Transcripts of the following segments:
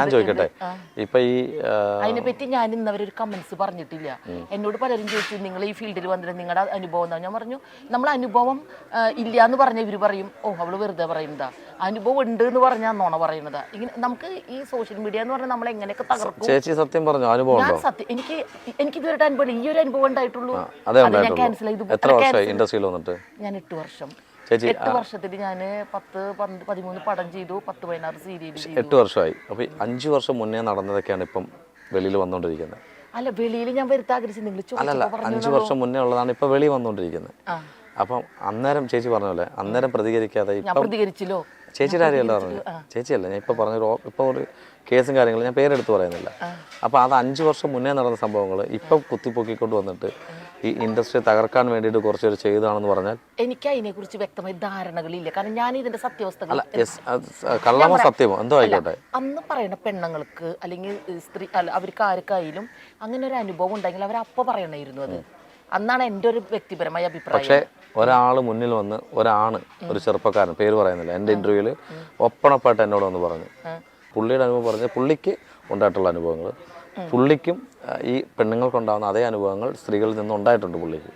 ഞാൻ ചോദിക്കട്ടെ, ഇപ്പൊ ഈ അതിനെപ്പറ്റി ഞാൻ ഇന്നവരൊരു കമന്റ്സ് പറഞ്ഞിട്ടില്ല. എന്നോട് പലരും ചോദിച്ചു നിങ്ങൾ ഈ ഫീൽഡിൽ വന്നിട്ട് നിങ്ങളുടെ അനുഭവം എന്താ. ഞാൻ പറഞ്ഞു നമ്മൾ അനുഭവം ഇല്ല എന്ന് പറഞ്ഞ ഇവര് പറയും ഓ അവള് വെറുതെ പറയുന്നതാ, അനുഭവം ഉണ്ട് എന്ന് പറഞ്ഞാൽ നോണ പറയുന്നതാ. ഇങ്ങനെ നമുക്ക് ഈ സോഷ്യൽ മീഡിയ എന്ന് പറഞ്ഞാൽ നമ്മൾ എങ്ങനെയൊക്കെ തകർക്കും. ചേച്ചി സത്യം പറഞ്ഞു, അനുഭവം ഞാൻ സത്യം എനിക്ക് ഇതുവരെ അനുഭവം ഈ ഒരു അനുഭവം ഉണ്ടായിട്ടുള്ളൂ. ഞാൻ ക്യാൻസൽ ചെയ്തു. ഞാൻ 8 വർഷം 8 വർഷത്തിൽ ഞാൻ 10-13 പടം ചെയ്തു, 10-16 സീരിയൽ ചെയ്തു. 8 വർഷമായി. അപ്പൊ 5 വർഷം മുന്നേ നടന്നതൊക്കെയാണ് ഇപ്പം വെളിയിൽ വന്നുകൊണ്ടിരിക്കുന്നത്. അല്ല, വെളിയിൽ ഞാൻ വരുത്താൻ ആഗ്രഹിച്ചു. നിങ്ങൾ അല്ലല്ല, 5 വർഷം മുന്നേ ഉള്ളതാണ് ഇപ്പൊ വെളിയിൽ വന്നുകൊണ്ടിരിക്കുന്നത്. അപ്പം അന്നേരം ചേച്ചി പറഞ്ഞ പോലെ അന്നേരം പ്രതികരിക്കാതെ പ്രതികരിച്ചല്ലോ. ചേച്ചിയുടെ കാര്യമല്ല പറഞ്ഞത്, ചേച്ചിയല്ല ഞാൻ ഇപ്പൊ പറഞ്ഞ ഇപ്പൊ ഒരു കേസും കാര്യങ്ങളും ഞാൻ പേരെടുത്ത് പറയുന്നില്ല. അപ്പൊ അത് 5 വർഷം മുന്നേ നടന്ന സംഭവങ്ങൾ ഇപ്പൊ കുത്തിപ്പൊക്കിക്കൊണ്ട് വന്നിട്ട് ഈ ഇൻഡസ്ട്രി തകർക്കാൻ വേണ്ടിയിട്ട് കുറച്ചൊരു ചെയ്താണെന്ന് പറഞ്ഞാൽ എനിക്ക് അതിനെ കുറിച്ച് വ്യക്തമായ ധാരണകളില്ല. കാരണം ഞാൻ ഇതിന്റെ സത്യാവസ്ഥകൾ കള്ളമോ സത്യമോ എന്തോ ആയിക്കോട്ടെ, അന്ന് പറയുന്ന പെണ്ണുങ്ങൾക്ക് അല്ലെങ്കിൽ സ്ത്രീ അവർക്ക് ആർക്കായാലും അങ്ങനെ ഒരു അനുഭവം ഉണ്ടെങ്കിൽ അവരപ്പ പറയണമായിരുന്നു. അത് അന്നാണ് എൻ്റെ ഒരു വ്യക്തിപരമായ അഭിപ്രായം. പക്ഷേ ഒരാൾ മുന്നിൽ വന്ന് ഒരു ചെറുപ്പക്കാരൻ, പേര് പറയുന്നില്ല, എൻ്റെ ഇന്റർവ്യൂവിൽ ഒപ്പണപ്പായിട്ട് എന്നോട് വന്ന് പറഞ്ഞു, പുള്ളിയുടെ അനുഭവം പറഞ്ഞ് പുള്ളിക്ക് ഉണ്ടായിട്ടുള്ള അനുഭവങ്ങൾ, പുള്ളിക്കും ഈ പെണ്ണുങ്ങൾക്കുണ്ടാകുന്ന അതേ അനുഭവങ്ങൾ സ്ത്രീകളിൽ നിന്ന് ഉണ്ടായിട്ടുണ്ട് പുള്ളിക്ക്.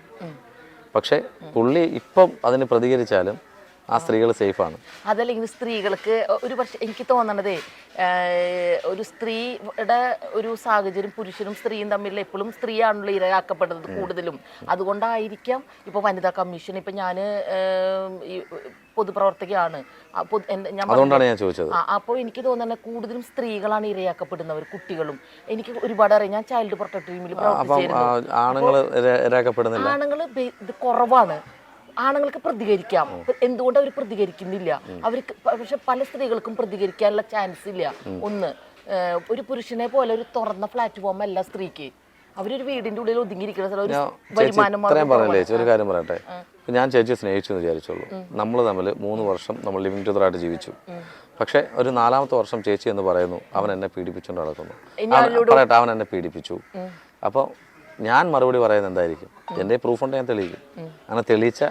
പക്ഷേ പുള്ളി ഇപ്പം അതിന് പ്രതികരിച്ചാലും ആ സ്ത്രീകൾ സേഫാണ്. അതല്ലെങ്കിൽ സ്ത്രീകൾക്ക് ഒരു പക്ഷേ എനിക്ക് തോന്നണതേ ഒരു സ്ത്രീയുടെ ഒരു സാഹചര്യം പുരുഷനും സ്ത്രീയും തമ്മിൽ എപ്പോഴും സ്ത്രീയാണല്ലോ ഇരയാക്കപ്പെടുന്നത് കൂടുതലും. അതുകൊണ്ടായിരിക്കാം ഇപ്പോൾ വനിതാ കമ്മീഷൻ, ഇപ്പം ഞാൻ ഈ പൊതുപ്രവർത്തകയാണ്, അതുകൊണ്ടാണ് ഞാൻ ചോദിച്ചത്. അപ്പോൾ എനിക്ക് തോന്നുന്നത് കൂടുതലും സ്ത്രീകളാണ് ഇരയാക്കപ്പെടുന്നവർ, കുട്ടികളും. എനിക്ക് ഒരുപാട് അറിയാം. ഞാൻ ചൈൽഡ് പ്രൊട്ടക്ട് ടീമിൽ പ്രവർത്തിച്ചിരുന്നു. ആണുങ്ങൾ ഇത് കുറവാണ്. ആണുങ്ങൾക്ക് പ്രതികരിക്കാം, എന്തുകൊണ്ട് അവർ പ്രതികരിക്കുന്നില്ല? അവർക്ക് പക്ഷെ പല സ്ത്രീകൾക്കും പ്രതികരിക്കാനുള്ള ചാൻസ് ഇല്ല. ഒന്ന്, ഒരു പുരുഷനെ പോലെ ഒരു തുറന്ന പ്ലാറ്റ്ഫോം അല്ല സ്ത്രീക്ക്. അവരൊരു വീടിന്റെ ഉള്ളിൽ ഒതുങ്ങിയിരിക്കുന്ന ഒരു വരുമാനം. ഒരു കാര്യം പറയട്ടെ, ഞാൻ ചേച്ചിയെ സ്നേഹിച്ചു എന്ന് വിചാരിച്ചോളൂ. നമ്മൾ തമ്മിൽ 3 വർഷം നമ്മൾ ലിവിങ് ടുഗദറായിട്ട് ജീവിച്ചു. പക്ഷെ ഒരു 4ാമത്തെ വർഷം ചേച്ചി എന്ന് പറയുന്നു അവൻ എന്നെ പീഡിപ്പിച്ചുകൊണ്ട് നടക്കുന്നു. പറയട്ടെ, അവൻ എന്നെ പീഡിപ്പിച്ചു. അപ്പോൾ ഞാൻ മറുപടി പറയുന്നത് എന്തായിരിക്കും? എൻ്റെ പ്രൂഫ് ഉണ്ട്, ഞാൻ തെളിയിക്കും. അങ്ങനെ തെളിയിച്ച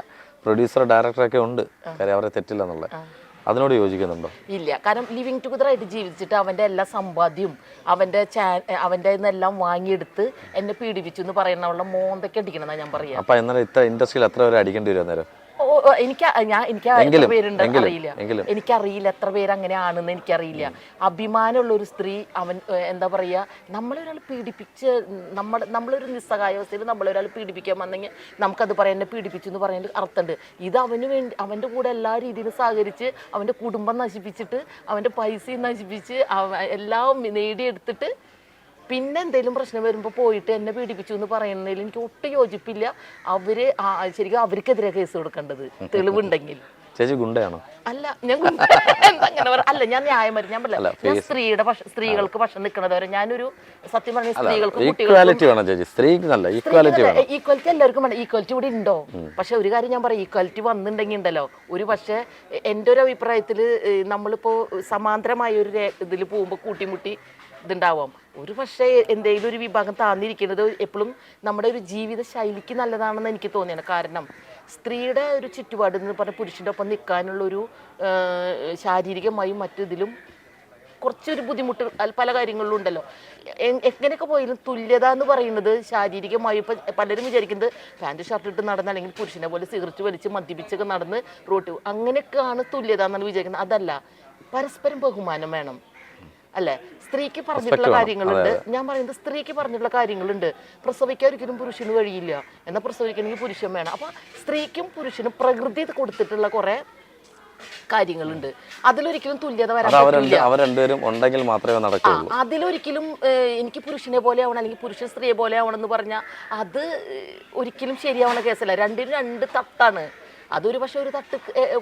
പ്രൊഡ്യൂസർ ഡയറക്ടറൊക്കെ ഉണ്ട്, കാര്യം അവരെ തെറ്റില്ല എന്നുള്ളത്. അതിനോട് യോജിക്കുന്നുണ്ടോ? ഇല്ല. കാരണം ലിവിങ് ടുഗദറായിട്ട് ജീവിച്ചിട്ട് അവൻ്റെ എല്ലാ സമ്പാദ്യവും അവൻ്റെ എല്ലാം വാങ്ങിയെടുത്ത് എന്നെ പീഡിപ്പിച്ചു എന്ന് പറയുന്ന മോന്തൊക്കെ അടിക്കണമെന്നാണ് ഞാൻ പറയാം. അപ്പൊ എന്നാലും ഇത്ര ഇൻഡസ്ട്രിയിൽ എത്ര പേര് അടിക്കേണ്ടി വരും അന്നേരം? എനിക്ക് എത്ര പേരുണ്ട് അറിയില്ല, എനിക്കറിയില്ല എത്ര പേര് അങ്ങനെയാണെന്ന് എനിക്കറിയില്ല. അഭിമാനമുള്ള ഒരു സ്ത്രീ, അവൻ എന്താ പറയുക, നമ്മളൊരാൾ പീഡിപ്പിച്ച് നമ്മളൊരു നിസ്സഹായാവസ്ഥയിൽ നമ്മളൊരാൾ പീഡിപ്പിക്കാൻ വന്നെങ്കിൽ നമുക്കത് പറയാൻ എന്നെ പീഡിപ്പിച്ചു എന്ന് പറയുന്നതിൽ അർത്ഥമുണ്ട്. ഇത് അവന് വേണ്ടി അവൻ്റെ കൂടെ എല്ലാ രീതിയിലും സഹകരിച്ച് അവൻ്റെ കുടുംബം നശിപ്പിച്ചിട്ട് അവൻ്റെ പൈസയും നശിപ്പിച്ച് എല്ലാം നേടിയെടുത്തിട്ട് പിന്നെ എന്തെങ്കിലും പ്രശ്നം വരുമ്പോൾ പോയിട്ട് എന്നെ പീഡിപ്പിച്ചു എന്ന് പറയുന്നതിൽ എനിക്ക് ഒട്ടും യോജിപ്പില്ല. ശരിക്കും അവർക്കെതിരെ കേസ് കൊടുക്കേണ്ടത് തെളിവുണ്ടെങ്കിൽ. ചേച്ചി ഗുണ്ടയാണോ? അല്ല, ഞാൻ അല്ല, ഞാൻ ന്യായം വരും. ഞാൻ പറയില്ല, ഞാൻ സ്ത്രീകൾക്ക് പക്ഷം നിൽക്കണത് ഞാനൊരു സത്യം പറഞ്ഞ സ്ത്രീകൾക്ക് ഈക്വാലിറ്റി എല്ലാവർക്കും വേണം. ഈക്വാലിറ്റി ഇവിടെ ഉണ്ടോ? പക്ഷെ ഒരു കാര്യം ഞാൻ പറയാം, ഈക്വാലിറ്റി വന്നിട്ടുണ്ടെങ്കിൽ ഉണ്ടല്ലോ, ഒരു പക്ഷേ എൻ്റെ ഒരു അഭിപ്രായത്തിൽ നമ്മളിപ്പോൾ സമാന്തരമായ ഒരു ഇതിൽ പോകുമ്പോൾ കൂട്ടിമുട്ടി ഇതുണ്ടാവാം. ഒരു പക്ഷേ എന്തെങ്കിലും ഒരു വിഭാഗം താന്നിരിക്കുന്നത് എപ്പോഴും നമ്മുടെ ഒരു ജീവിത ശൈലിക്ക് നല്ലതാണെന്ന് എനിക്ക് തോന്നിയാണ്. കാരണം സ്ത്രീയുടെ ഒരു ചുറ്റുപാട് എന്ന് പറഞ്ഞാൽ പുരുഷൻ്റെ ഒപ്പം നിൽക്കാനുള്ളൊരു ശാരീരികമായും മറ്റു കുറച്ചൊരു ബുദ്ധിമുട്ട് പല കാര്യങ്ങളിലും ഉണ്ടല്ലോ. എങ്ങനെയൊക്കെ പോയാലും തുല്യത എന്ന് പറയുന്നത് ശാരീരികമായി ഇപ്പം പലരും വിചാരിക്കുന്നത് പാൻറ് ഷർട്ട് ഇട്ട് നടന്ന് അല്ലെങ്കിൽ പുരുഷനെ പോലെ സിഗരറ്റ് വലിച്ച് മദ്യപിച്ചൊക്കെ നടന്ന് റോട്ട് അങ്ങനെയൊക്കെയാണ് തുല്യത എന്നാണ് വിചാരിക്കുന്നത്. അതല്ല, പരസ്പരം ബഹുമാനം വേണം, അല്ലേ? സ്ത്രീക്ക് പറഞ്ഞിട്ടുള്ള കാര്യങ്ങളുണ്ട്. ഞാൻ പറയുന്നത് സ്ത്രീക്ക് പറഞ്ഞിട്ടുള്ള കാര്യങ്ങളുണ്ട്. പ്രസവിക്കാൻ ഒരിക്കലും പുരുഷന് കഴിയില്ല, എന്നാൽ പ്രസവിക്കണമെങ്കിൽ പുരുഷൻ വേണം. അപ്പൊ സ്ത്രീക്കും പുരുഷനും പ്രകൃതി കൊടുത്തിട്ടുള്ള കുറെ കാര്യങ്ങളുണ്ട്. അതിലൊരിക്കലും തുല്യത വരാൻ ഉണ്ടെങ്കിൽ മാത്രമേ നടക്കുകയുള്ളൂ. അതിലൊരിക്കലും എനിക്ക് പുരുഷനെ പോലെ ആവണം അല്ലെങ്കിൽ പുരുഷൻ സ്ത്രീയെ പോലെ ആവണം എന്ന് പറഞ്ഞാൽ അത് ഒരിക്കലും ശരിയാവണ കേസല്ല. രണ്ടിനും 2 തട്ടാണ്. അതൊരു പക്ഷെ ഒരു തട്ട്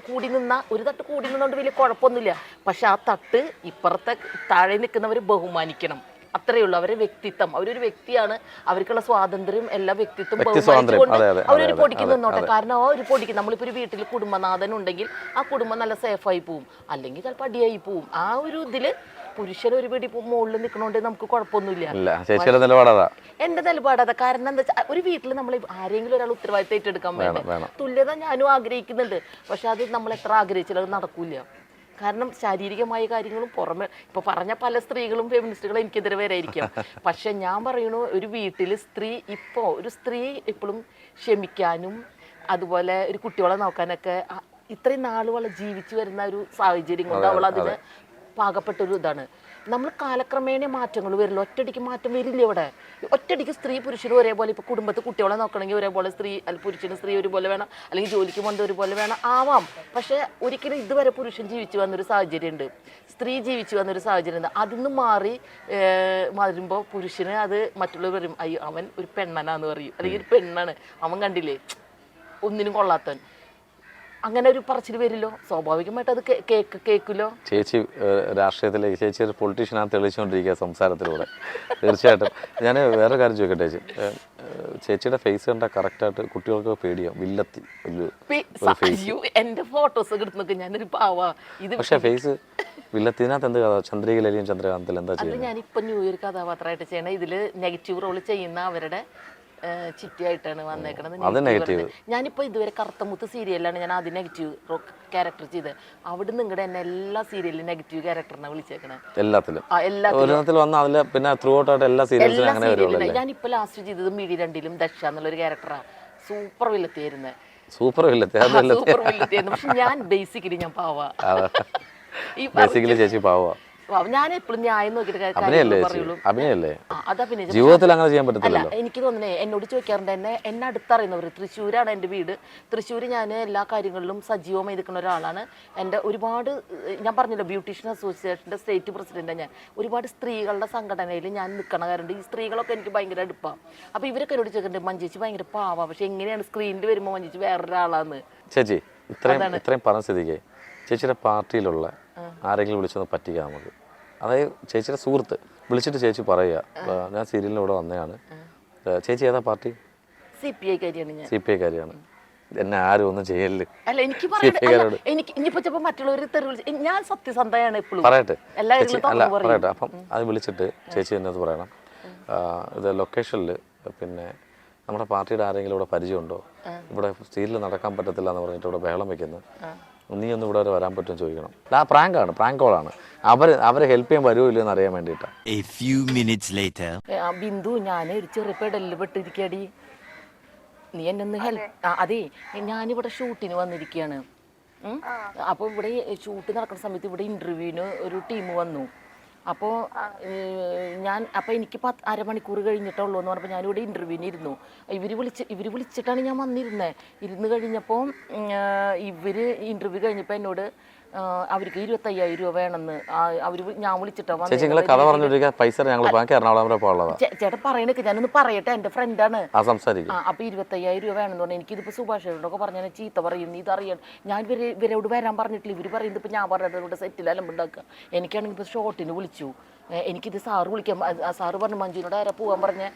കൂടി നിന്നുകൊണ്ട് വലിയ കുഴപ്പമൊന്നുമില്ല. പക്ഷെ ആ തട്ട് ഇപ്പുറത്തെ താഴെ നിൽക്കുന്നവർ ബഹുമാനിക്കണം, അത്രയേ ഉള്ളൂ. അവരെ വ്യക്തിത്വം, അവരൊരു വ്യക്തിയാണ്, അവർക്കുള്ള സ്വാതന്ത്ര്യം എല്ലാ വ്യക്തിത്വം ബഹുമാനിച്ചുകൊണ്ട് അവരൊരു പൊടിക്ക് നിന്നോട്ടെ. കാരണം ആ ഒരു പൊടിക്ക് നമ്മളിപ്പോൾ ഒരു വീട്ടിൽ കുടുംബനാഥൻ ഉണ്ടെങ്കിൽ ആ കുടുംബം നല്ല സേഫായി പോവും, അല്ലെങ്കിൽ ചിലപ്പോൾ അടിയായി പോവും. ആ ഒരു ഇതില് പുരുഷൻ ഒരു പിടി മുകളിൽ നിൽക്കണോണ്ട് നമുക്ക് കുഴപ്പമൊന്നുമില്ല. എന്റെ നിലപാടതാ. കാരണം എന്താ വെച്ചാൽ ഒരു വീട്ടിൽ നമ്മൾ ആരെങ്കിലും ഒരാൾ ഉത്തരവാദിത്തം ഏറ്റെടുക്കാൻ വേണ്ടി തുല്യത ഞാനും ആഗ്രഹിക്കുന്നുണ്ട്. പക്ഷെ അത് നമ്മൾ എത്ര ആഗ്രഹിച്ചാലും അത് നടക്കൂല. കാരണം ശാരീരികമായ കാര്യങ്ങളും പുറമെ ഇപ്പോൾ പറഞ്ഞ പല സ്ത്രീകളും ഫെമിനിസ്റ്റുകളും എനിക്കെതിരെ വരായിരിക്കും. പക്ഷെ ഞാൻ പറയണു, ഒരു വീട്ടിൽ ഒരു സ്ത്രീ എപ്പോഴും ക്ഷമിക്കാനും അതുപോലെ ഒരു കുട്ടികളെ നോക്കാനൊക്കെ ഇത്രയും നാളുകളെ ജീവിച്ചു വരുന്ന ഒരു സാഹചര്യം കൊണ്ട് അവൾ അതിന് പാകപ്പെട്ടൊരു ഇതാണ്. നമ്മൾ കാലക്രമേണ മാറ്റങ്ങൾ വരില്ല, ഒറ്റയടിക്ക് മാറ്റം വരില്ല. ഇവിടെ ഒറ്റയടിക്ക് സ്ത്രീ പുരുഷനും ഒരേപോലെ, ഇപ്പോൾ കുടുംബത്തിൽ കുട്ടികളെ നോക്കണമെങ്കിൽ ഒരേപോലെ പുരുഷന് സ്ത്രീ ഒരുപോലെ വേണം, അല്ലെങ്കിൽ ജോലിക്ക് പോകുന്നത് ഒരുപോലെ വേണം ആവാം. പക്ഷേ ഒരിക്കലും ഇതുവരെ പുരുഷൻ ജീവിച്ചു വന്നൊരു സാഹചര്യമുണ്ട്, സ്ത്രീ ജീവിച്ചു വന്നൊരു സാഹചര്യമുണ്ട്. അതിന്ന് മാറുമ്പോൾ പുരുഷന് അത് മറ്റുള്ളവർ പറയും, അയ്യോ അവൻ ഒരു പെണ്ണനാന്ന് പറയും, അല്ലെങ്കിൽ ഒരു പെണ്ണാണ്, അവൻ കണ്ടില്ലേ ഒന്നിനും കൊള്ളാത്തവൻ, അങ്ങനെ ഒരു പറച്ചിൽ വരില്ലോ, സ്വാഭാവികമായിട്ട് അത് കേൾക്കുമല്ലോ. ചേച്ചി രാഷ്ട്രീയത്തിലേക്ക്, ചേച്ചി ഒരു പൊളിറ്റീഷ്യനാണ് തെളിയിച്ചുകൊണ്ടിരിക്കുക സംസാരത്തിലൂടെ. തീർച്ചയായിട്ടും ഞാൻ വേറെ കാര്യം ചോദിക്കട്ടെ ചേച്ചി, ചേച്ചിയുടെ ഫേസ് കണ്ടാൽ കറക്റ്റായിട്ട് കുട്ടികൾക്ക് പേടിയോ, വില്ലത്തി എന്റെ ഫോട്ടോസ് എടുത്ത് ഞാനൊരു പാവാ ഇത്. പക്ഷേ ഫേസ് വില്ലത്തിനകത്ത് എന്ത് കഥ, ചന്ദ്രികയിലും ചന്ദ്രകാന്തത്തിൽ എന്താ ചെയ്യുന്നത്? ഞാനിപ്പോൾ ന്യൂ ഇയർ കഥാപാത്രമായിട്ട് ചെയ്യണേ, ഇതിൽ നെഗറ്റീവ് റോൾ ചെയ്യുന്ന അവരുടെ ചിട്ടിയായിട്ടാണ് വന്നേക്കണത്. ഞാനിപ്പോൾ ഇതുവരെ കറുത്തമുത്ത് സീരിയലിലാണ് ഞാൻ ആദ്യം നെഗറ്റീവ് ക്യാരക്ടർ ചെയ്ത്. അവിടെ നിങ്ങളുടെ എന്നെ എല്ലാ സീരിയലിലും നെഗറ്റീവ് ക്യാരക്ടറിനെ വിളിച്ചേക്കണേ, എല്ലാത്തിലും. ഞാനിപ്പോൾ ലാസ്റ്റ് ചെയ്തത് മിഴി രണ്ടിലും ദശ എന്നുള്ളൊരു ക്യാരക്ടറാണ്. സൂപ്പർ വില്ലത്തിയായിരുന്നു, സൂപ്പർ വില്ലത്തിയായിരുന്നു. പക്ഷെ ഞാൻ ബേസിക്കലി ഞാൻ പാവാ, ചേച്ചി പാവാ. ഞാൻ എപ്പോഴും ന്യായം നോക്കിയിട്ട് ജീവിതത്തിൽ അങ്ങനെ ചെയ്യാൻ പറ്റത്തില്ല. എനിക്ക് തോന്നുന്നേ, എന്നോട് ചോദിക്കാറുണ്ട്, എന്നെ അടുത്തറിയുന്നവർ, തൃശ്ശൂരാണ് എൻ്റെ വീട്, തൃശ്ശൂർ ഞാൻ എല്ലാ കാര്യങ്ങളിലും സജീവമായി നിൽക്കുന്ന ഒരാളാണ്. എൻ്റെ ഒരുപാട്, ഞാൻ പറഞ്ഞല്ലോ ബ്യൂട്ടീഷ്യൻ അസോസിയേഷൻ്റെ സ്റ്റേറ്റ് പ്രസിഡന്റാണ് ഞാൻ. ഒരുപാട് സ്ത്രീകളുടെ സംഘടനയിൽ ഞാൻ നിൽക്കണ കാരണം ഈ സ്ത്രീകളൊക്കെ എനിക്ക് ഭയങ്കര അടുപ്പാണ്. അപ്പോൾ ഇവരൊക്കെ എന്നോട് ചോദിക്കുന്നുണ്ട്, മഞ്ജേച്ചി ഭയങ്കര പാവാ, പക്ഷെ എങ്ങനെയാണ് സ്ക്രീനിൽ വരുമ്പോൾ മഞ്ജേച്ചി വേറൊരാളാന്ന്. ചേച്ചി ഇത്രയും പറഞ്ഞ സ്ഥിതിക്ക് ചേച്ചിയുടെ പാർട്ടിയിലുള്ള ആരെങ്കിലും വിളിച്ചൊന്ന് പറ്റിക്കാം നമുക്ക്. അതായത് ചേച്ചിയുടെ സുഹൃത്ത് വിളിച്ചിട്ട് ചേച്ചി പറയുക, ഞാൻ സീരിയലിലൂടെ വന്നതാണ്, ചേച്ചി ഏതാ പാർട്ടി? CPI കാരിയാണ്, എന്നെ ആരും ഒന്നും ചെയ്യല്. അല്ല എനിക്ക് മറ്റുള്ളവർ ഞാൻ സത്യസന്ധയാണ് എപ്പോഴും പറയട്ടെ. അപ്പം അത് വിളിച്ചിട്ട് ചേച്ചി എന്നത് പറയണം, ഇത് ലൊക്കേഷനിൽ പിന്നെ നമ്മുടെ പാർട്ടിയുടെ ആരെങ്കിലും ഇവിടെ പരിചയമുണ്ടോ, ഇവിടെ സീരിയൽ നടക്കാൻ പറ്റത്തില്ല എന്ന് പറഞ്ഞിട്ട് ഇവിടെ ബഹളം വെക്കുന്നു, നീ ഒന്ന് ഇവിടെ വരെ വരാൻ പറ്റുമെന്ന് ചോദിക്കണം. ആ പ്രാങ്ക് കോളാണ്. അവരെ ഹെൽപ്പ് ചെയ്യാൻ വരുമോ ഇല്ലെന്ന് അറിയാൻ വേണ്ടിയിട്ടാണ്. ബിന്ദു, ഞാൻ ഒരു ചെറുപ്പടലിൽ പെട്ടിരിക്കടി, നീ എന്നെ ഒന്ന് ഹെൽപ്പ്. അതെ, ഞാനിവിടെ ഷൂട്ടിന് വന്നിരിക്കുകയാണ്. അപ്പോൾ ഇവിടെ ഷൂട്ട് നടക്കുന്ന സമയത്ത് ഇവിടെ ഇൻ്റർവ്യൂവിന് ഒരു ടീം വന്നു. അപ്പോൾ എനിക്ക് അരമണിക്കൂർ കഴിഞ്ഞിട്ടുള്ളൂ എന്ന് പറഞ്ഞപ്പോൾ ഞാനിവിടെ ഇൻ്റർവ്യൂവിന് ഇരുന്നു. ഇവർ വിളിച്ചിട്ടാണ് ഞാൻ ഇരുന്ന് കഴിഞ്ഞപ്പോൾ ഇൻ്റർവ്യൂ കഴിഞ്ഞപ്പോൾ എന്നോട് അവർക്ക് 25,000 രൂപ വേണമെന്ന് ഞാൻ വിളിച്ചിട്ടാണ്. ചേട്ടൻ പറയണൊക്കെ ഞാനൊന്ന് പറയട്ടെ, എൻ്റെ ഫ്രണ്ടാണ്. അപ്പോൾ 25,000 രൂപ വേണമെന്ന് പറഞ്ഞാൽ എനിക്കിതിപ്പോൾ സുഭാഷോടൊക്കെ പറഞ്ഞാൽ ചീത്ത പറയും, ഇതറിയാൻ ഞാൻ ഇവരോട് വരാൻ പറഞ്ഞിട്ടില്ല. ഇവർ പറയുന്നത് ഇപ്പോൾ ഞാൻ പറഞ്ഞത് ഇവിടെ സെറ്റിൽ അലമ്പുണ്ടാക്കുക. എനിക്കാണെങ്കിൽ ഇപ്പോൾ ഷോട്ടിന് വിളിച്ചു, എനിക്കിത് സാറ് വിളിക്കാം. സാറ് പറഞ്ഞു മഞ്ജുവിനോട് ആരാ പോകാൻ പറഞ്ഞ്,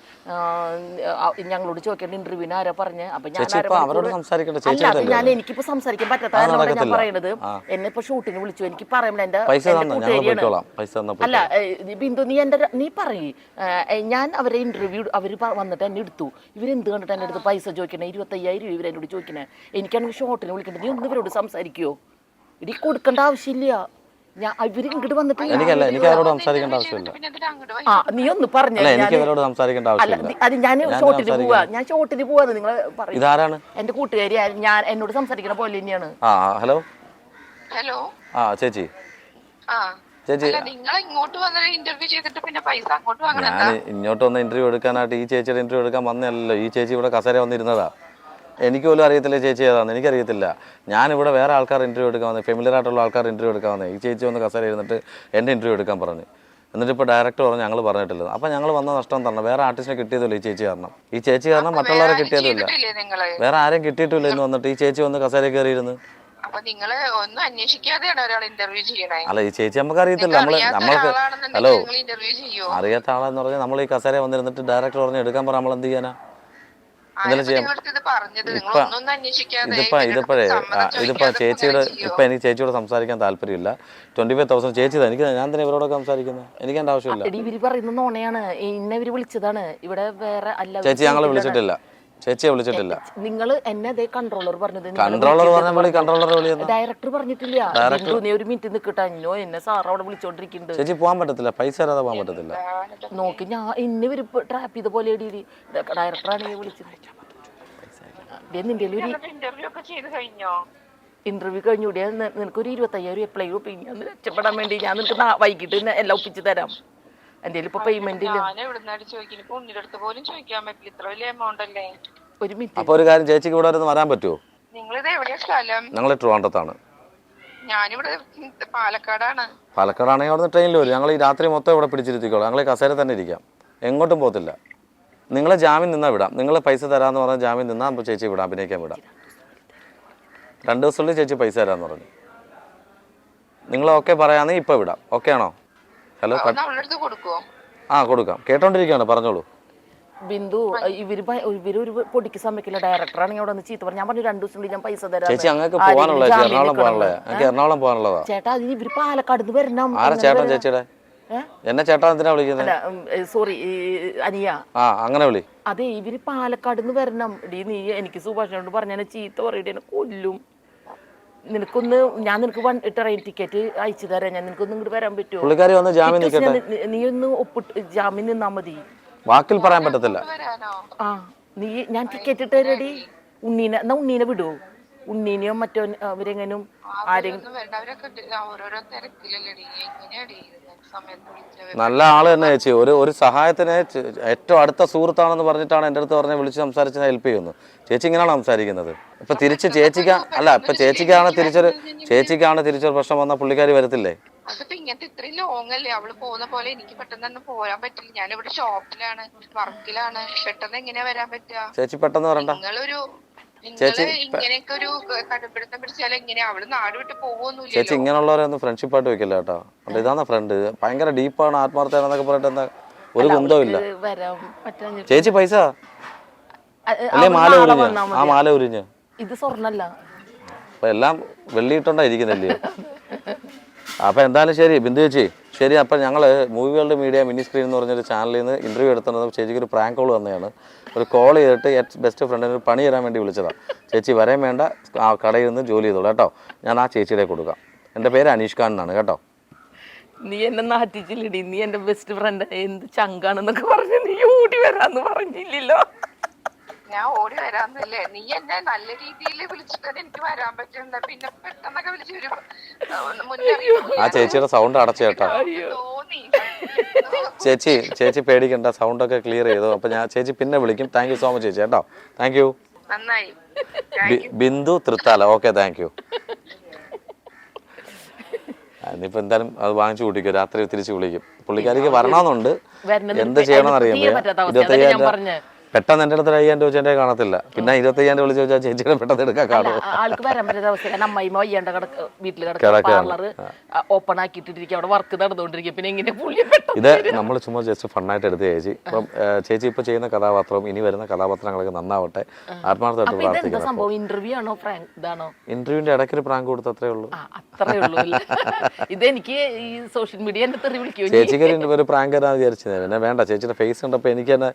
ഞങ്ങളോട് ചോദിക്കേണ്ട ഇൻ്റർവ്യൂവിന് ആരാ പറഞ്ഞ്. അപ്പം ഞാൻ എനിക്കിപ്പോൾ സംസാരിക്കാൻ പറ്റാത്ത കാരണമാണ് ഞാൻ പറയണത്. എന്നെ ഇപ്പോൾ ഷൂട്ടിന് വിളിച്ചു, എനിക്ക് പറയാൻ എൻ്റെ കൂട്ടുകാരിയാണ്. അല്ല ബിന്ദു, നീ പറയ്. ഞാൻ അവരെ ഇൻ്റർവ്യൂ അവർ വന്നിട്ട് എന്നെ എടുത്തു. ഇവരെന്ത് കണ്ടിട്ട് എൻ്റെ അടുത്ത് പൈസ ചോദിക്കണേ, 25,000 രൂപ ഇവരെന്നോട് ചോദിക്കണേ. എനിക്കാണെങ്കിൽ ഷോട്ടിന് വിളിക്കേണ്ടത്. നീ ഒന്ന് ഇവരോട് സംസാരിക്കുമോ? ഇനി കൊടുക്കേണ്ട ആവശ്യമില്ല. ഇവര് ഇങ്ങോട്ട് വന്നിട്ട് നീ ഒന്ന് പറഞ്ഞു. അത് ഞാൻ ഷോട്ടിന് പോവാന്ന് നിങ്ങൾ പറയും. എന്റെ കൂട്ടുകാരി എന്നോട് സംസാരിക്കണ പോലെ തന്നെയാണ്. ഹലോ ചേച്ചി, നിങ്ങൾ ഇങ്ങോട്ട് വന്ന ഇന്റർവ്യൂ ചെയ്തിട്ട് പിന്നെ പൈസ അങ്ങോട്ട് വാങ്ങണം. ഞാൻ ഇങ്ങോട്ട് വന്ന ഇന്റർവ്യൂ എടുക്കാനായിട്ട് ഈ ചേച്ചിയുടെ ഇന്റർവ്യൂ എടുക്കാൻ വന്നല്ലോ. ഈ ചേച്ചി ഇവിടെ കസേര വന്നിരുന്നതാ. എനിക്ക് പോലും അറിയത്തില്ല ചേച്ചി ഏതാന്ന്, എനിക്കറിയത്തില്ല. ഞാനിവിടെ വേറെ ആൾക്കാർ ഇൻ്റർവ്യൂ എടുക്കാൻ വന്നത്, ഫെമിലിയർ ആയിട്ടുള്ള ആൾക്കാർ ഇൻ്റർവ്യൂ എടുക്കാൻ വന്നത്. ഈ ചേച്ചി വന്ന് കസേര ഇരുന്നിട്ട് എൻ്റെ ഇൻ്റർവ്യൂ എടുക്കാൻ പറഞ്ഞു. എന്നിട്ട് ഇപ്പോൾ ഡയറക്ടർ പറഞ്ഞു ഞങ്ങൾ പറഞ്ഞിട്ടില്ല. അപ്പം ഞങ്ങൾ വന്ന നഷ്ടം തരണം. വേറെ ആർട്ടിസ്റ്റിനെ കിട്ടിയതില്ല ഈ ചേച്ചി കാരണം. ഈ ചേച്ചി കാരണം മറ്റുള്ളവരെ കിട്ടിയതില്ല, വേറെ ആരും കിട്ടിയിട്ടില്ല എന്ന് വന്നിട്ട് ഈ ചേച്ചി വന്ന് കസേര കയറിയിരുന്നു. അല്ല ഈ ചേച്ചി നമുക്ക് അറിയത്തില്ല. നമ്മൾക്ക് ഹലോ അറിയാത്ത ആളെന്ന് പറഞ്ഞാൽ നമ്മൾ ഈ കസേര വന്നിരുന്നിട്ട് ഡയറക്ടർ പറഞ്ഞ് എടുക്കാൻ പറഞ്ഞാൽ നമ്മൾ എന്ത് ചെയ്യാനാ? ഇതിപ്പോ ചേച്ചിയുടെ എനിക്ക് ചേച്ചിയോട് സംസാരിക്കാൻ താല്പര്യമില്ല. 25,000 ചേച്ചി ഞാൻ തന്നെ ഇവരോടൊക്കെ സംസാരിക്കുന്നത്. എനിക്ക് എന്റെ ആവശ്യമില്ല. ഇവര് പറയുന്ന നോണയാണ്, ഇവര് വിളിച്ചതാണ്. ഇവിടെ വേറെ അല്ല ചേച്ചി ഞങ്ങളെ വിളിച്ചിട്ടില്ല. ചേച്ചിയെ വിളിച്ചിട്ടില്ല. നിങ്ങൾ എന്നെ അതേ കൺട്രോളർ പറഞ്ഞത്. കൺട്രോളർ പറഞ്ഞ വിളി, കൺട്രോളർ വിളിയെന്ന് ഡയറക്ടർ പറഞ്ഞിട്ടില്ല. നീ ഒരു മിനിറ്റ് നിൽക്കട്ടെ, അന്നോ എന്നെ സാർ അവിടെ വിളിച്ചോണ്ടിരിക്കുന്നുണ്ട്. ചേച്ചി പോകാൻ പറ്റത്തില്ല, പൈസ തരാതെ പോകാൻ പറ്റത്തില്ല. നോക്കി ഞാൻ ഇന്നെ ഒരു ട്രാപ്പ് ചെയ്ത പോലെ ഡയറക്ടറാണ് വിളിച്ചത്. നിന്റെ ഒരു ഇന്റർവ്യൂ ഒക്കെ ചെയ്ത് കഴിഞ്ഞോ? ഇന്റർവ്യൂ കഴിഞ്ഞൂടെ നിനക്കൊരു 25,000 അപ്ലൈ ചെയ്യും. ഞാൻ രക്ഷപ്പെടാൻ വേണ്ടി ഞാൻ നിനക്ക് വൈകിട്ട് എല്ലാം ഒപ്പിച്ച് തരാം. എന്റെ ഇപ്പൊ പേയ്മെന്റ് ഇല്ല. ഞാൻ എവിടുന്നാണ് ചോദിക്കുന്നത്? ഇപ്പൊ ഉണ്ണിയുടെ അടുത്ത് പോലും ചോദിക്കാൻ പറ്റില്ല, ഇത്ര വലിയ എമൗണ്ട് അല്ലേ. ഒരു മിനിറ്റ്. അപ്പൊ ഒരു കാര്യം, ചേച്ചിക്ക് ഇവിടെ വരെ വരാൻ പറ്റുമോ? നിങ്ങളിത് എവിടെയാ സ്ഥലം? ഞങ്ങൾ ട്രിവാൻഡ്രത്താണ്. ഞാനിവിടെ പാലക്കാടാണ്. പാലക്കാടാണെങ്കിൽ അവിടെ നിന്ന് ട്രെയിനിൽ വരും. ഞങ്ങൾ ഈ രാത്രി മൊത്തം ഇവിടെ പിടിച്ചിരുത്തിക്കോളാം. ഞങ്ങൾ ഈ കസേര തന്നെ ഇരിക്കാം, എങ്ങോട്ടും പോകത്തില്ല. നിങ്ങളെ ജാമ്യം നിന്നാൽ വിടാം. നിങ്ങൾ പൈസ തരാമെന്ന് പറഞ്ഞാൽ ജാമ്യം നിന്നാൽ അപ്പോൾ ചേച്ചി വിടാം, അഭിനയിക്കാൻ വിടാം. 2 ദിവസത്തിനുള്ളിൽ ചേച്ചി പൈസ തരാമെന്ന് പറഞ്ഞു. നിങ്ങൾ ഓക്കെ പറയാമെങ്കിൽ ഇപ്പോൾ വിടാം. ഓക്കെ ആണോ? ഹലോ, അവളുടെ അടുത്ത് കൊടുക്കുവോ? ആ കൊടുക്കാം. കേട്ടോണ്ടിരിക്കുകയാണ്, പറഞ്ഞോളൂ. ബിന്ദു ഇവരൊരു പൊടിക്ക് സമ്മതിക്കില്ല. ഡയറക്ടറാണെങ്കിൽ അവിടെ നിന്ന് ചീത്ത പറഞ്ഞു. ഞാൻ പറഞ്ഞു 2 ദിവസത്തിനുള്ളിൽ ഞാൻ പൈസ തരാം. ചേച്ചി അങ്ങക്ക് പോകാനുള്ള, എറണാകുളം പോകാനുള്ള. എനിക്ക് എറണാകുളം പോകാനുള്ളതാ. ചേട്ടാ അതിന് ഇവര് പാലക്കാട് വരണം. ആരാ ചേട്ടൻ? ചേച്ചിയുടെ എന്നെ ചേട്ടാ എന്തിനാ വിളിക്കുന്നത്? സോറി അനിയ. ആ അങ്ങനെ വിളി. അതെ, ഇവര് പാലക്കാട് വരണം. നീ എനിക്ക് സുഭാഷിനോട് പറഞ്ഞ ചീത്ത പറയട്ടെ, എന്നെ കൊല്ലും. നിനക്കൊന്ന് ഞാൻ നിനക്ക് ട്രെയിൻ ടിക്കറ്റ് അയച്ചു തരാം. ഞാൻ നിനക്കൊന്നും ഇങ്ങോട്ട് വരാൻ പറ്റുമോ? പുള്ളിക്കാരി വന്ന് ജാമ്യം നിൽക്കട്ടെ. നീ ഒന്ന് ഒപ്പിട്ട് ജാമ്യം നിന്നാ മതി. വാക്കിൽ പറയാൻ പറ്റത്തില്ല. ആ നീ ഞാൻ ടിക്കറ്റ് ഇട്ട് റെഡി. ഉണ്ണീനെ വിടുവോ? ഉണ്ണീനെയോ മറ്റോ അവരെങ്ങനും ആരെങ്കിലും. നല്ല ആള് തന്നെ ചേച്ചി. ഒരു സഹായത്തിന് ഏറ്റവും അടുത്ത സുഹൃത്താണെന്ന് പറഞ്ഞിട്ടാണ് എൻ്റെ അടുത്ത് പറഞ്ഞ് വിളിച്ച് സംസാരിച്ച് ഹെൽപ്പ് ചെയ്യുന്നു. ചേച്ചി ഇങ്ങനെയാണ് സംസാരിക്കുന്നത്. ഇപ്പൊ തിരിച്ച് ചേച്ചിക്ക് അല്ല, ഇപ്പൊ ചേച്ചിക്കാണ് തിരിച്ചൊരു പ്രശ്നം വന്നാൽ പുള്ളിക്കാരി വരത്തില്ലേ? അതിപ്പോ ഇങ്ങനത്തെ ഇത്രയും ലോങ് അല്ലേ. അവള് പോകുന്ന പോലെ എനിക്ക് പെട്ടെന്ന് തന്നെ പോരാൻ പറ്റില്ല. ഞാനിവിടെ ഷോപ്പിലാണ്, വർക്കിലാണ്. പെട്ടെന്ന് എങ്ങനെയാ വരാൻ പറ്റുക? ചേച്ചി പെട്ടെന്ന് വരണ്ട. ഇങ്ങനെയൊക്കെ ഒരു കടുപ്പിടുത്തം പിടിച്ചാൽ എങ്ങനെയാ? അവള് നാട് വിട്ട് പോകുമൊന്നുമില്ല. ചേച്ചി ഇങ്ങനെയുള്ളവരെ ഒന്ന് ഫ്രണ്ട്ഷിപ്പ് ആയിട്ട് വെക്കില്ല കേട്ടോ. ഇതാണ് ഫ്രണ്ട്, ഭയങ്കര ഡീപ്പാണ്, ആത്മാർത്ഥമാണെന്നൊക്കെ പറഞ്ഞിട്ട് എന്താ ഒരു കുന്തവും ഇല്ല. ചേച്ചി പൈസ അല്ലേ? മാല ഉരിഞ്ഞ്, ആ മാല ഉരിഞ്ഞ്. ഇത് സ്വർണ്ണല്ല, അപ്പൊ എല്ലാം വെള്ളിയിട്ടുണ്ടാ ഇരിക്കുന്നില്ലേ? അപ്പൊ എന്തായാലും ശരി ബിന്ദു ചേച്ചി, ശരി. അപ്പം ഞങ്ങൾ movie world media mini screen എന്ന് പറഞ്ഞൊരു ചാനലിൽ നിന്ന് ഇൻ്റർവ്യൂ എടുത്തുന്നത് ചേച്ചിക്ക് ഒരു പ്രാങ്ക് കോൾ തന്നെയാണ്. ഒരു കോൾ ചെയ്തിട്ട് ബെസ്റ്റ് ഫ്രണ്ടിന് ഒരു പണി തരാൻ വേണ്ടി വിളിച്ചതാണ്. ചേച്ചി വരാൻ വേണ്ട, ആ കടയിൽ നിന്ന് ജോലി ചെയ്തോളൂ കേട്ടോ. ഞാൻ ആ ചേച്ചിയുടെ കൊടുക്കാം. എൻ്റെ പേര് അനീഷ് ഖാൻ എന്നാണ് കേട്ടോ. നീ എന്നെ നാട്ടിച്ചില്ലടി, നീ എൻ്റെ ബെസ്റ്റ് ഫ്രണ്ട്, എന്ത് ചങ്കാണെന്നൊക്കെ പറഞ്ഞ് നീ ഓടി വരാന്ന് പറഞ്ഞില്ലല്ലോ. ഞാൻ ഓടി വരാന്നല്ലേ, നീ എന്നെ നല്ല രീതിയിൽ വിളിച്ചിട്ട് എനിക്ക് വരാൻ പറ്റുന്ന, പിന്നെ പെട്ടെന്നൊക്കെ വിളിച്ചൊരു മുന്നറിയിപ്പ്. ആ ചേച്ചിയുടെ സൗണ്ട് അടച്ചു കേട്ടോ. തോന്നി. ചേച്ചി പേടിക്കണ്ട, സൗണ്ടൊക്കെ ക്ലിയർ ചെയ്തു. അപ്പൊ ഞാൻ ചേച്ചി പിന്നെ വിളിക്കും. താങ്ക് യു സോ മച്ച് ചേച്ചി കേട്ടോ. Thank you. നന്നായി. Bindu Thrithala. Okay, thank you. ഇനിയിപ്പോ എന്തായാലും അത് വാങ്ങിച്ചു കൂട്ടിക്കോ. രാത്രി തിരിച്ചു വിളിക്കും. പുള്ളിക്കാരിക്ക് വരണമെന്നുണ്ട്. എന്ത് ചെയ്യണമെന്ന് അറിയാം. 25,000 പെട്ടെന്ന് എൻ്റെ അടുത്ത് 5,000 രൂപ എൻ്റെ കാണത്തില്ല. പിന്നെ 25,000 വിളിച്ച് ചോദിച്ചാൽ ചേച്ചിയുടെ പെട്ടെന്ന് എടുക്കാൻ കാണുമോ? ആൾക്ക് വരാൻ പറ്റുന്ന അവസ്ഥ. അമ്മയിമ്മ വയ്യാണ്ട് വീട്ടിൽ പാർലർ ഓപ്പൺ ആക്കിയിട്ടിരിക്കും, അവിടെ വർക്ക് നടന്നുകൊണ്ടിരിക്കും. പിന്നെ എങ്ങനെ ഇത് നമ്മൾ ചുമ്മാ ജസ്റ്റ് ഫണ്ണായിട്ട് എടുത്ത് ചേച്ചി. ഇപ്പം ചേച്ചി ഇപ്പൊ ചെയ്യുന്ന കഥാപാത്രവും ഇനി വരുന്ന കഥാപാത്രങ്ങളൊക്കെ നന്നാവട്ടെ. ആത്മാർത്ഥമായിട്ട് പ്രാർത്ഥിക്കണം. സംഭവം ഇന്റർവ്യൂ ആണോ ഇതാണോ? ഇന്റർവ്യൂവിന്റെ ഇടയ്ക്ക് ഒരു പ്രാങ്ക് കൊടുത്ത് അത്രേ ഉള്ളൂ. അത്രേ ഉള്ളൂ. ഇതെനിക്ക് ഈ സോഷ്യൽ മീഡിയ എന്നെ തെറി വിളിക്കും. ചേച്ചിക്ക് ഒരു പ്രാങ്ക് തരാന്ന് വിചാരിച്ചത്. പിന്നെ വേണ്ട, ചേച്ചിയുടെ ഫേസ് കണ്ടപ്പോൾ എനിക്ക് തന്നെ